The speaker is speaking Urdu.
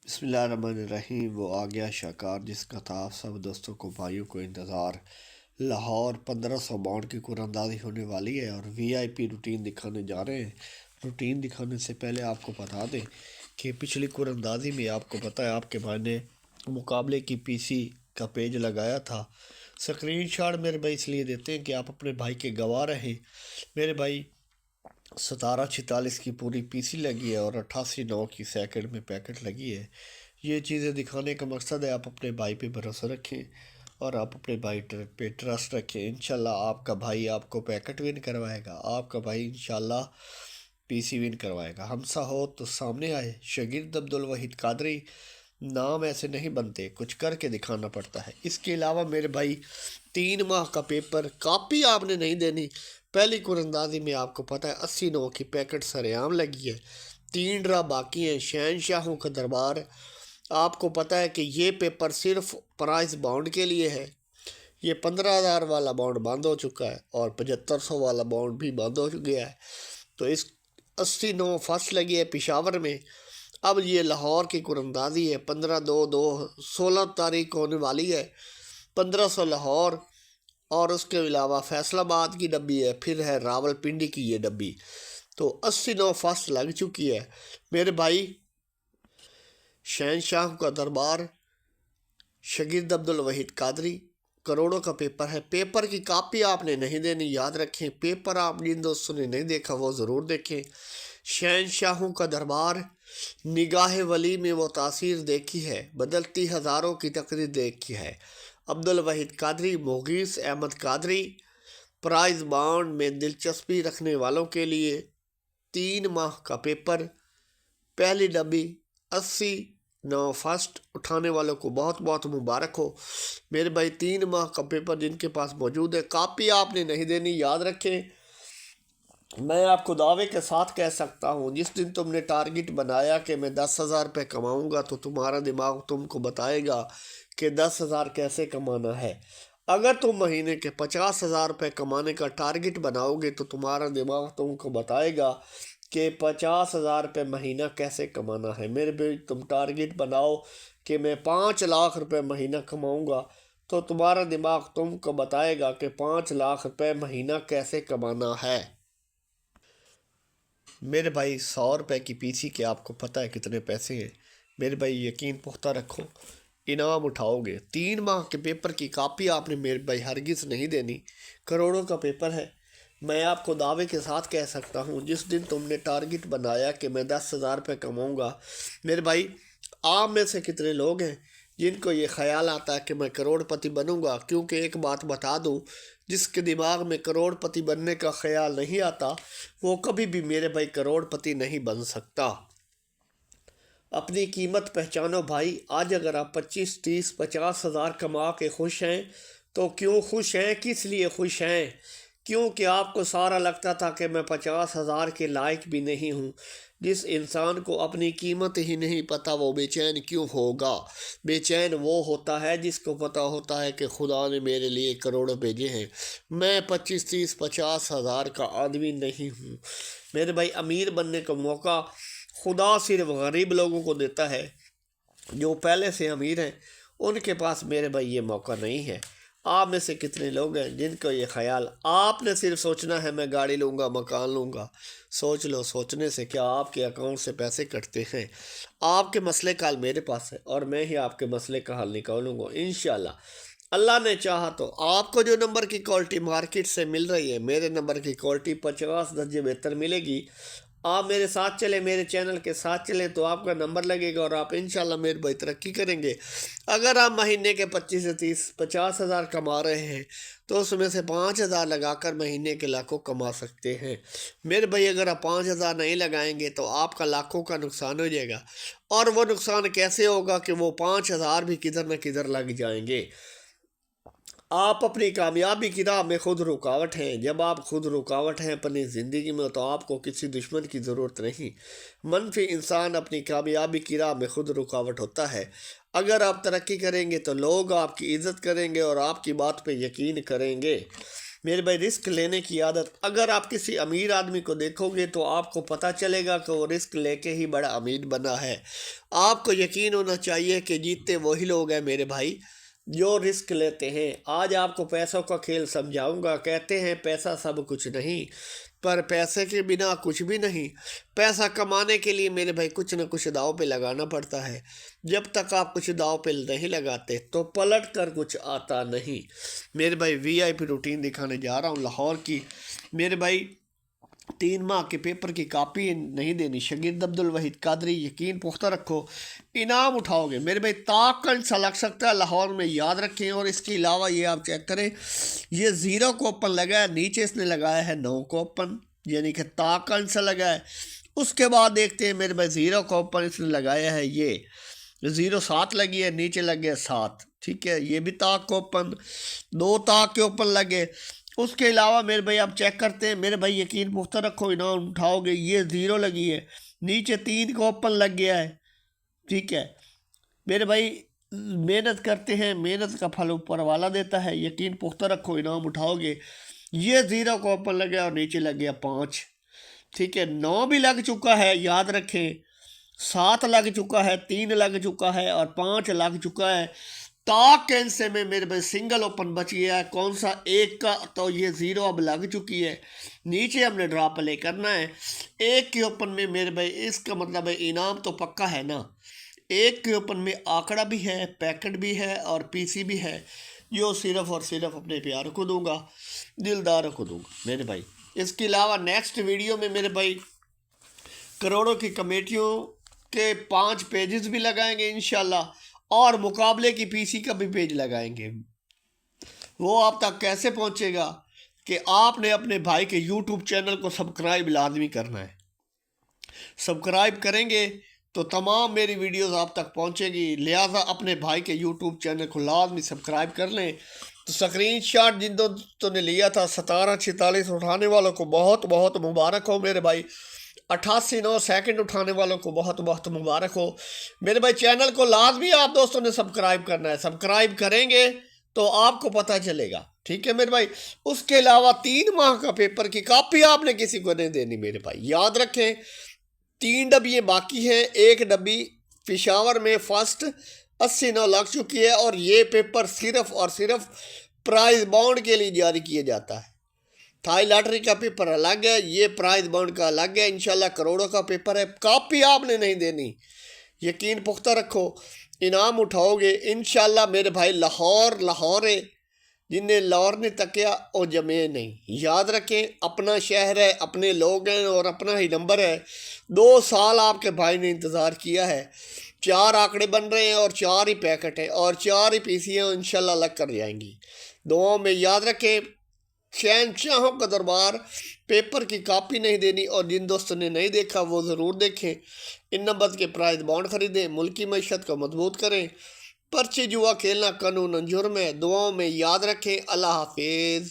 بسم اللہ الرحمن الرحیم۔ وہ آ گیا شاہکار جس کا تھا آپ سب دوستوں کو بھائیوں کو انتظار۔ لاہور 1500 باؤنڈ کی قرعہ اندازی ہونے والی ہے اور وی آئی پی روٹین دکھانے جا رہے ہیں۔ روٹین دکھانے سے پہلے آپ کو بتا دیں کہ پچھلی قرعہ اندازی میں آپ کو پتہ ہے آپ کے بھائی نے مقابلے کی پی سی کا پیج لگایا تھا۔ سکرین شاٹ میرے بھائی اس لیے دیتے ہیں کہ آپ اپنے بھائی کے گواہ رہیں۔ میرے بھائی 1746 کی پوری پی سی لگی ہے اور 88/9 کی سیکنڈ میں پیکٹ لگی ہے۔ یہ چیزیں دکھانے کا مقصد ہے آپ اپنے بھائی پہ بھروسہ رکھیں اور آپ اپنے بھائی پہ ٹرسٹ رکھیں۔ انشاءاللہ آپ کا بھائی آپ کو پیکٹ ون کروائے گا، آپ کا بھائی انشاءاللہ پی سی ون کروائے گا۔ ہمسا ہو تو سامنے آئے۔ شاگرد عبدالوحید قادری، نام ایسے نہیں بنتے، کچھ کر کے دکھانا پڑتا ہے۔ اس کے علاوہ میرے بھائی 3 ماہ کا پیپر کاپی آپ نے نہیں دینی۔ پہلی قرعہ اندازی میں آپ کو پتہ ہے 80/9 کی پیکٹ سرعام لگی ہے، 3 ڈرا باقی ہیں۔ شہنشاہوں کا دربار، آپ کو پتہ ہے کہ یہ پیپر صرف پرائز باؤنڈ کے لیے ہے۔ یہ 15,000 والا باؤنڈ بند ہو چکا ہے اور 7500 والا باؤنڈ بھی بند ہو گیا ہے۔ تو اس 80/9 فرسٹ لگی ہے پشاور میں۔ اب یہ لاہور کی قرعہ اندازی ہے، 15/2/16 تاریخ ہونے والی ہے۔ 1500 لاہور اور اس کے علاوہ فیصل آباد کی ڈبی ہے، پھر ہے راول پنڈی کی یہ ڈبی۔ تو 80/9 فرسٹ لگ چکی ہے۔ میرے بھائی شہنشاہ کا دربار، شاگرد عبدالوحید قادری، کروڑوں کا پیپر ہے۔ پیپر کی کاپی آپ نے نہیں دینی، یاد رکھیں۔ پیپر آپ جن دوستوں نے نہیں دیکھا وہ ضرور دیکھیں۔ شہنشاہوں کا دربار، نگاہ ولی میں وہ تاثیر دیکھی ہے، بدلتی ہزاروں کی تقدیر دیکھی ہے۔ عبدالوحید قادری، مغیث احمد قادری، پرائز بانڈ میں دلچسپی رکھنے والوں کے لیے 3 ماہ کا پیپر، پہلی ڈبی 80/9 فرسٹ اٹھانے والوں کو بہت بہت مبارک ہو۔ میرے بھائی 3 ماہ کا پیپر جن کے پاس موجود ہے، کاپی آپ نے نہیں دینی، یاد رکھیں۔ میں آپ کو دعوے کے ساتھ کہہ سکتا ہوں جس دن تم نے ٹارگٹ بنایا کہ میں 10,000 روپے کماؤں گا تو تمہارا دماغ تم کو بتائے گا کہ 10,000 کیسے کمانا ہے۔ اگر تم مہینے کے 50,000 روپے کمانے کا ٹارگٹ بناؤ گے تو تمہارا دماغ تم کو بتائے گا کہ 50,000 روپے مہینہ کیسے کمانا ہے۔ میرے بھائی تم ٹارگٹ بناؤ کہ میں 5 لاکھ روپے مہینہ کماؤں گا تو تمہارا دماغ تم کو بتائے گا کہ 5 لاکھ روپے مہینہ کیسے کمانا ہے۔ میرے بھائی 100 روپے کی پی سی کے آپ کو پتہ ہے کتنے پیسے ہیں۔ میرے بھائی یقین پختہ رکھو، انعام اٹھاؤ گے۔ 3 ماہ کے پیپر کی کاپی آپ نے میرے بھائی ہرگز نہیں دینی، کروڑوں کا پیپر ہے۔ میں آپ کو دعوے کے ساتھ کہہ سکتا ہوں جس دن تم نے ٹارگٹ بنایا کہ میں 10,000 روپے کماؤں گا، میرے بھائی آپ میں سے کتنے لوگ ہیں جن کو یہ خیال آتا ہے کہ میں کروڑ پتی بنوں گا؟ کیونکہ ایک بات بتا دوں، جس کے دماغ میں کروڑ پتی بننے کا خیال نہیں آتا وہ کبھی بھی میرے بھائی کروڑ پتی نہیں بن سکتا۔ اپنی قیمت پہچانو بھائی۔ آج اگر آپ 25، 30، 50,000 کما کے خوش ہیں تو کیوں خوش ہیں، کس لیے خوش ہیں؟ کیونکہ آپ کو سارا لگتا تھا کہ میں 50,000 کے لائق بھی نہیں ہوں۔ جس انسان کو اپنی قیمت ہی نہیں پتہ وہ بے چین کیوں ہوگا؟ بے چین وہ ہوتا ہے جس کو پتہ ہوتا ہے کہ خدا نے میرے لیے کروڑوں بھیجے ہیں۔ میں 25، 30، 50,000 کا آدمی نہیں ہوں۔ میرے بھائی امیر بننے کا موقع خدا صرف غریب لوگوں کو دیتا ہے، جو پہلے سے امیر ہیں ان کے پاس میرے بھائی یہ موقع نہیں ہے۔ آپ میں سے کتنے لوگ ہیں جن کو یہ خیال، آپ نے صرف سوچنا ہے میں گاڑی لوں گا، مکان لوں گا۔ سوچ لو، سوچنے سے کیا آپ کے اکاؤنٹ سے پیسے کٹتے ہیں؟ آپ کے مسئلے کا حل میرے پاس ہے اور میں ہی آپ کے مسئلے کا حل نکالوں گا انشاءاللہ۔ اللہ نے چاہا تو آپ کو جو نمبر کی کوالٹی مارکیٹ سے مل رہی ہے، میرے نمبر کی کوالٹی 50 درجے بہتر ملے گی۔ آپ میرے ساتھ چلیں، میرے چینل کے ساتھ چلیں تو آپ کا نمبر لگے گا اور آپ انشاءاللہ میرے بھائی ترقی کریں گے۔ اگر آپ مہینے کے 25 سے 30، 50,000 کما رہے ہیں تو اس میں سے 5,000 لگا کر مہینے کے لاکھوں کما سکتے ہیں۔ میرے بھائی اگر آپ 5,000 نہیں لگائیں گے تو آپ کا لاکھوں کا نقصان ہو جائے گا، اور وہ نقصان کیسے ہوگا کہ وہ 5,000 بھی کدھر نہ کدھر لگ جائیں گے۔ آپ اپنی کامیابی کی راہ میں خود رکاوٹ ہیں۔ جب آپ خود رکاوٹ ہیں اپنی زندگی میں تو آپ کو کسی دشمن کی ضرورت نہیں۔ منفی انسان اپنی کامیابی کی راہ میں خود رکاوٹ ہوتا ہے۔ اگر آپ ترقی کریں گے تو لوگ آپ کی عزت کریں گے اور آپ کی بات پہ یقین کریں گے۔ میرے بھائی رسک لینے کی عادت، اگر آپ کسی امیر آدمی کو دیکھو گے تو آپ کو پتہ چلے گا کہ وہ رسک لے کے ہی بڑا امیر بنا ہے۔ آپ کو یقین ہونا چاہیے کہ جیتتے وہی لوگ ہیں میرے بھائی جو رسک لیتے ہیں۔ آج آپ کو پیسوں کا کھیل سمجھاؤں گا۔ کہتے ہیں پیسہ سب کچھ نہیں، پر پیسے کے بنا کچھ بھی نہیں۔ پیسہ کمانے کے لیے میرے بھائی کچھ نہ کچھ داؤ پہ لگانا پڑتا ہے۔ جب تک آپ کچھ داؤ پہ نہیں لگاتے تو پلٹ کر کچھ آتا نہیں۔ میرے بھائی وی آئی پی روٹین دکھانے جا رہا ہوں لاہور کی۔ میرے بھائی 3 ماہ کے پیپر کی کاپی نہیں دینی، شاگرد عبدالوحید قادری، یقین پختہ رکھو انعام اٹھاؤ گے۔ میرے بھائی تاکن سا لگ سکتا ہے لاہور میں، یاد رکھیں۔ اور اس کے علاوہ یہ آپ چیک کریں، یہ 0 کو اوپن لگا ہے، نیچے اس نے لگایا ہے 9 کو اوپن، یعنی کہ تاکن سا لگا ہے۔ اس کے بعد دیکھتے ہیں میرے بھائی 0 کو اوپن اس نے لگایا ہے، یہ 0 7 لگی ہے، نیچے لگے 7، ٹھیک ہے۔ یہ بھی تاک کو اوپن، 2 تاک کے اوپن لگے۔ اس کے علاوہ میرے بھائی آپ چیک کرتے ہیں، میرے بھائی یقین پختہ رکھو انعام اٹھاؤ گے۔ یہ 0 لگی ہے، نیچے 3 کو اوپن لگ گیا ہے، ٹھیک ہے۔ میرے بھائی محنت کرتے ہیں، محنت کا پھل اوپر والا دیتا ہے، یقین پختہ رکھو انعام اٹھاؤ گے۔ یہ 0 کو اوپن لگ گیا اور نیچے لگ گیا 5، ٹھیک ہے۔ 9 بھی لگ چکا ہے، یاد رکھیں۔ 7 لگ چکا ہے، 3 لگ چکا ہے اور 5 لگ چکا ہے۔ تاک کے حصے میں میرے بھائی سنگل اوپن بچ گیا ہے، کون سا؟ 1 کا، تو یہ 0 اب لگ چکی ہے۔ نیچے ہم نے ڈرا پلے کرنا ہے 1 کے اوپن میں میرے بھائی، اس کا مطلب ہے انعام تو پکا ہے نا۔ 1 کے اوپن میں آنکڑا بھی ہے، پیکٹ بھی ہے اور پی سی بھی ہے، جو صرف اور صرف اپنے پیار کو دوں گا، دلداروں کو دوں گا میرے بھائی۔ اس کے علاوہ نیکسٹ ویڈیو میں میرے بھائی کروڑوں کی کمیٹیوں کے 5 پیجز بھی لگائیں گے انشاءاللہ، اور مقابلے کی پی سی کا بھی پیج لگائیں گے۔ وہ آپ تک کیسے پہنچے گا کہ آپ نے اپنے بھائی کے یوٹیوب چینل کو سبسکرائب لازمی کرنا ہے۔ سبسکرائب کریں گے تو تمام میری ویڈیوز آپ تک پہنچے گی، لہٰذا اپنے بھائی کے یوٹیوب چینل کو لازمی سبسکرائب کر لیں۔ تو اسکرین شاٹ جن دوستوں نے لیا تھا 1746 اٹھانے والوں کو بہت بہت مبارک ہو میرے بھائی۔ 88 سیکنڈ اٹھانے والوں کو بہت بہت مبارک ہو میرے بھائی۔ چینل کو لازمی آپ دوستوں نے سبسکرائب کرنا ہے، سبسکرائب کریں گے تو آپ کو پتہ چلے گا، ٹھیک ہے میرے بھائی۔ اس کے علاوہ 3 ماہ کا پیپر کی کاپی آپ نے کسی کو نہیں دینی میرے بھائی، یاد رکھیں۔ 3 ڈبیاں باقی ہیں، 1 ڈبی پشاور میں فرسٹ 89 لگ چکی ہے، اور یہ پیپر صرف اور صرف پرائز بانڈ کے لیے جاری کیا جاتا ہے۔ تھائی لاٹری کا پیپر الگ ہے، یہ پرائز بانڈ کا الگ ہے، انشاءاللہ کروڑوں کا پیپر ہے۔ کاپی آپ نے نہیں دینی، یقین پختہ رکھو انعام اٹھاؤ گے انشاءاللہ میرے بھائی۔ لاہور ہے، جن نے لاہور نے تکیا وہ جمے نہیں، یاد رکھیں۔ اپنا شہر ہے، اپنے لوگ ہیں اور اپنا ہی نمبر ہے۔ 2 سال آپ کے بھائی نے انتظار کیا ہے، 4 آنکڑے بن رہے ہیں اور 4 ہی پیکٹ ہیں اور 4 ہی پی سی ہیں، انشاءاللہ لگ کر جائیں گی۔ دعاؤں میں یاد رکھیں۔ شہنشاہوں کا دربار، پیپر کی کاپی نہیں دینی، اور جن دوستوں نے نہیں دیکھا وہ ضرور دیکھیں۔ ان نمبر کے پرائز بانڈ خریدیں، ملکی معیشت کو مضبوط کریں۔ پرچی جوا کھیلنا قانون جرم ہے۔ دعاؤں میں یاد رکھیں۔ اللہ حافظ۔